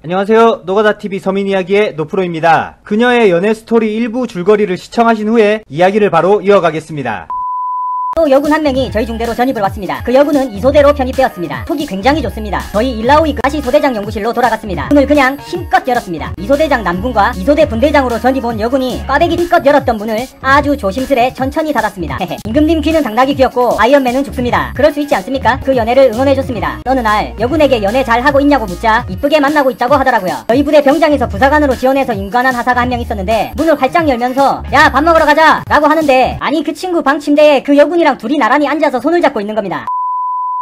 안녕하세요. 노가다TV 서민이야기의 노프로입니다. 그녀의 연애 스토리 일부 줄거리를 시청하신 후에 이야기를 바로 이어가겠습니다. 또 여군 한 명이 저희 중대로 전입을 왔습니다. 그 여군은 이소대로 편입되었습니다. 톡이 굉장히 좋습니다. 저희 일라오이 다시 소대장 연구실로 돌아갔습니다. 문을 그냥 힘껏 열었습니다. 이소대장 남군과 이소대 분대장으로 전입 온 여군이 꽈배기 힘껏 열었던 문을 아주 조심스레 천천히 닫았습니다. 헤헤. 임금님 귀는 당나귀 귀였고 아이언맨은 죽습니다. 그럴 수 있지 않습니까? 그 연애를 응원해줬습니다. 어느 날 여군에게 연애 잘하고 있냐고 묻자 이쁘게 만나고 있다고 하더라고요. 저희 부대 병장에서 부사관으로 지원해서 임관한 하사가 한 명 있었는데 문을 활짝 열면서 야 밥 먹으러 가자 라고 하는데 아니 그 친구 방 침대에 그 여군이랑 둘이 나란히 앉아서 손을 잡고 있는 겁니다.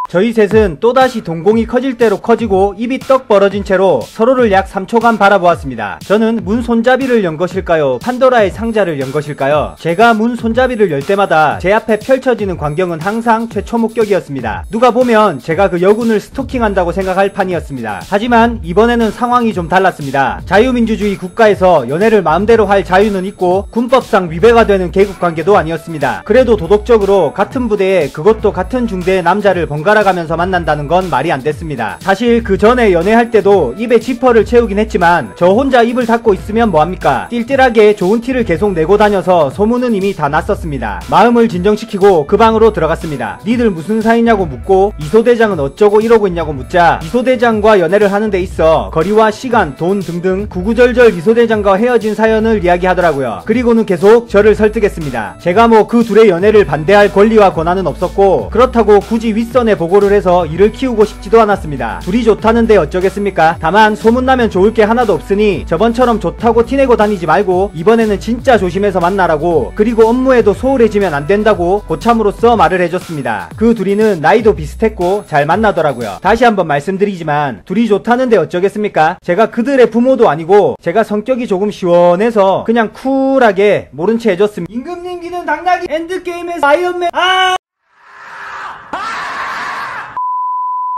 저희 셋은 또다시 동공이 커질 대로 커지고 입이 떡 벌어진 채로 서로를 약 3초간 바라보았습니다. 저는 문 손잡이를 연 것일까요? 판도라의 상자를 연 것일까요? 제가 문 손잡이를 열 때마다 제 앞에 펼쳐지는 광경은 항상 최초 목격이었습니다. 누가 보면 제가 그 여군을 스토킹한다고 생각할 판이었습니다. 하지만 이번에는 상황이 좀 달랐습니다. 자유민주주의 국가에서 연애를 마음대로 할 자유는 있고 군법상 위배가 되는 계급관계도 아니었습니다. 그래도 도덕적으로 같은 부대에 그것도 같은 중대의 남자를 번갈아 가면서 만난다는 건 말이 안 됐습니다. 사실 그 전에 연애할 때도 입에 지퍼를 채우긴 했지만 저 혼자 입을 닫고 있으면 뭐합니까? 띨띨하게 좋은 티를 계속 내고 다녀서 소문은 이미 다 났었습니다. 마음을 진정시키고 그 방으로 들어갔습니다. 니들 무슨 사이냐고 묻고 이소대장은 어쩌고 이러고 있냐고 묻자 이소대장과 연애를 하는 데 있어 거리와 시간, 돈 등등 구구절절 이소대장과 헤어진 사연을 이야기하더라고요. 그리고는 계속 저를 설득했습니다. 제가 뭐 그 둘의 연애를 반대할 권리와 권한은 없었고 그렇다고 굳이 윗선에 보고를 해서 일을 키우고 싶지도 않았습니다. 둘이 좋다는데 어쩌겠습니까? 다만 소문나면 좋을 게 하나도 없으니 저번처럼 좋다고 티내고 다니지 말고 이번에는 진짜 조심해서 만나라고, 그리고 업무에도 소홀해지면 안 된다고 고참으로서 말을 해줬습니다. 그 둘이는 나이도 비슷했고 잘 만나더라고요. 다시 한번 말씀드리지만 둘이 좋다는데 어쩌겠습니까? 제가 그들의 부모도 아니고 제가 성격이 조금 시원해서 그냥 쿨하게 모른 채 해줬습니다. 임금님 귀는 당나귀 엔드게임에서 아이언맨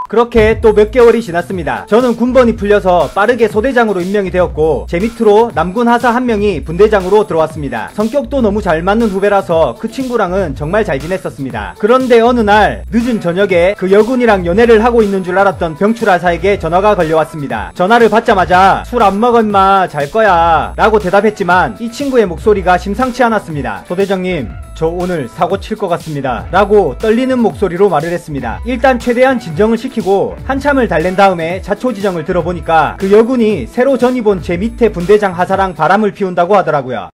그렇게 또 몇 개월이 지났습니다. 저는 군번이 풀려서 빠르게 소대장으로 임명이 되었고 제 밑으로 남군 하사 한 명이 분대장으로 들어왔습니다. 성격도 너무 잘 맞는 후배라서 그 친구랑은 정말 잘 지냈었습니다. 그런데 어느 날 늦은 저녁에 그 여군이랑 연애를 하고 있는 줄 알았던 병출 하사에게 전화가 걸려왔습니다. 전화를 받자마자 술 안 먹어 임마 잘 거야 라고 대답했지만 이 친구의 목소리가 심상치 않았습니다. 소대장님 저 오늘 사고 칠 것 같습니다 라고 떨리는 목소리로 말을 했습니다. 일단 최대한 진정을 시키고 한참을 달랜 다음에 자초지정을 들어보니까 그 여군이 새로 전입 온 제 밑에 분대장 하사랑 바람을 피운다고 하더라고요.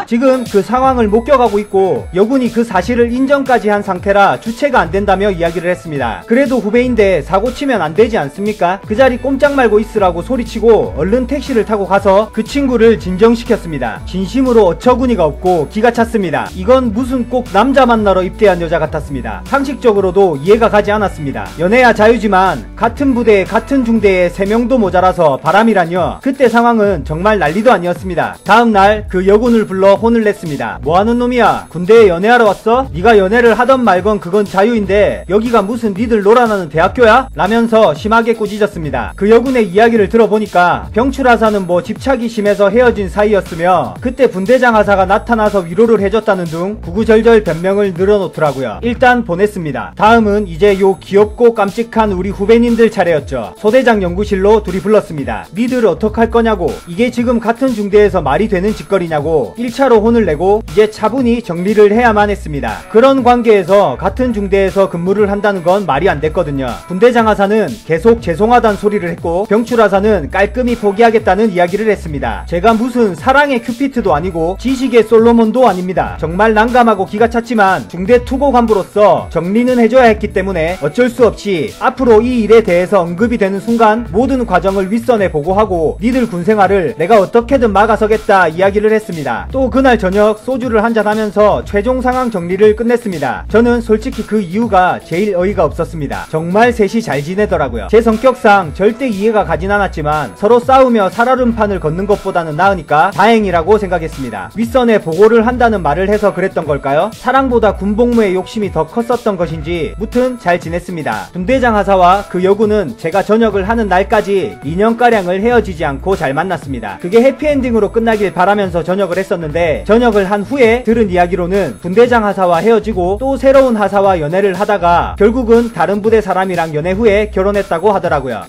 지금 그 상황을 목격하고 있고 여군이 그 사실을 인정까지 한 상태라 주체가 안 된다며 이야기를 했습니다. 그래도 후배인데 사고 치면 안 되지 않습니까? 그 자리 꼼짝 말고 있으라고 소리치고 얼른 택시를 타고 가서 그 친구를 진정시켰습니다. 진심으로 어처구니가 없고 기가 찼습니다. 이건 무슨 꼭 남자 만나러 입대한 여자 같았습니다. 상식적으로도 이해가 가지 않았습니다. 연애야 자유지만 같은 부대에 같은 중대에 3명도 모자라서 바람이라뇨. 그때 상황은 정말 난리도 아니었습니다. 다음날 그 여군을 불러 혼을 냈습니다. 뭐하는 놈이야? 군대에 연애하러 왔어? 네가 연애를 하던 말건 그건 자유인데 여기가 무슨 니들 놀아나는 대학교야? 라면서 심하게 꾸짖었습니다. 그 여군의 이야기를 들어보니까 병출 하사는 뭐 집착이 심해서 헤어진 사이였으며 그때 분대장 하사가 나타나서 위로를 해줬다는 등 구구절절 변명을 늘어놓더라고요. 일단 보냈습니다. 다음은 이제 요 귀엽고 깜찍한 우리 후배님들 차례였죠. 소대장 연구실로 둘이 불렀습니다. 니들 어떡할 거냐고, 이게 지금 같은 중대에서 말이 되는 짓거리냐고 1차로 혼을 내고 이제 차분히 정리를 해야만 했습니다. 그런 관계에서 같은 중대에서 근무를 한다는 건 말이 안 됐거든요. 분대장 하사는 계속 죄송하다는 소리를 했고 병출 하사는 깔끔히 포기하겠다는 이야기를 했습니다. 제가 무슨 사랑의 큐피트도 아니고 지식의 솔로몬도 아닙니다. 정말 난감하고 기가 찼지만 중대 투고 간부로서 정리는 해줘야 했기 때문에 어쩔 수 없이 앞으로 이 일에 대해서 언급이 되는 순간 모든 과정을 윗선에 보고하고 니들 군생활을 내가 어떻게든 막아서겠다 이야기를 했습니다. 또 그날 저녁 소주를 한잔하면서 최종 상황 정리를 끝냈습니다. 저는 솔직히 그 이유가 제일 어이가 없었습니다. 정말 셋이 잘 지내더라고요. 제 성격상 절대 이해가 가진 않았지만 서로 싸우며 살얼음판을 걷는 것보다는 나으니까 다행이라고 생각했습니다. 윗선에 보고를 한다는 말을 해서 그랬던 걸까요? 사랑보다 군복무의 욕심이 더 컸었던 것인지 무튼 잘 지냈습니다. 분대장 하사와 그 여군은 제가 전역을 하는 날까지 2년가량을 헤어지지 않고 잘 만났습니다. 그게 해피엔딩으로 끝나길 바라면서 전역을 했었는데 전역을 한 후에 들은 이야기로는 분대장 하사와 헤어지고 또 새로운 하사와 연애를 하다가 결국은 다른 부대 사람이랑 연애 후에 결혼했다고 하더라고요.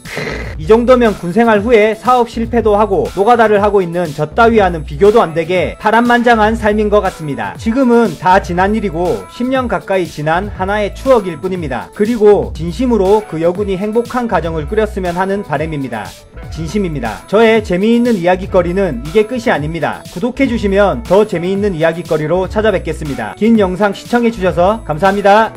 이 정도면 군생활 후에 사업 실패도 하고 노가다를 하고 있는 저 따위와는 비교도 안되게 파란만장한 삶인 것 같습니다. 지금은 다 지난 일이고 10년 가까이 지난 하나의 추억일 뿐입니다. 그리고 진심으로 그 여군이 행복한 가정을 꾸렸으면 하는 바람입니다. 진심입니다. 저의 재미있는 이야기거리는 이게 끝이 아닙니다. 구독해주시면 더 재미있는 이야기거리로 찾아뵙겠습니다. 긴 영상 시청해주셔서 감사합니다.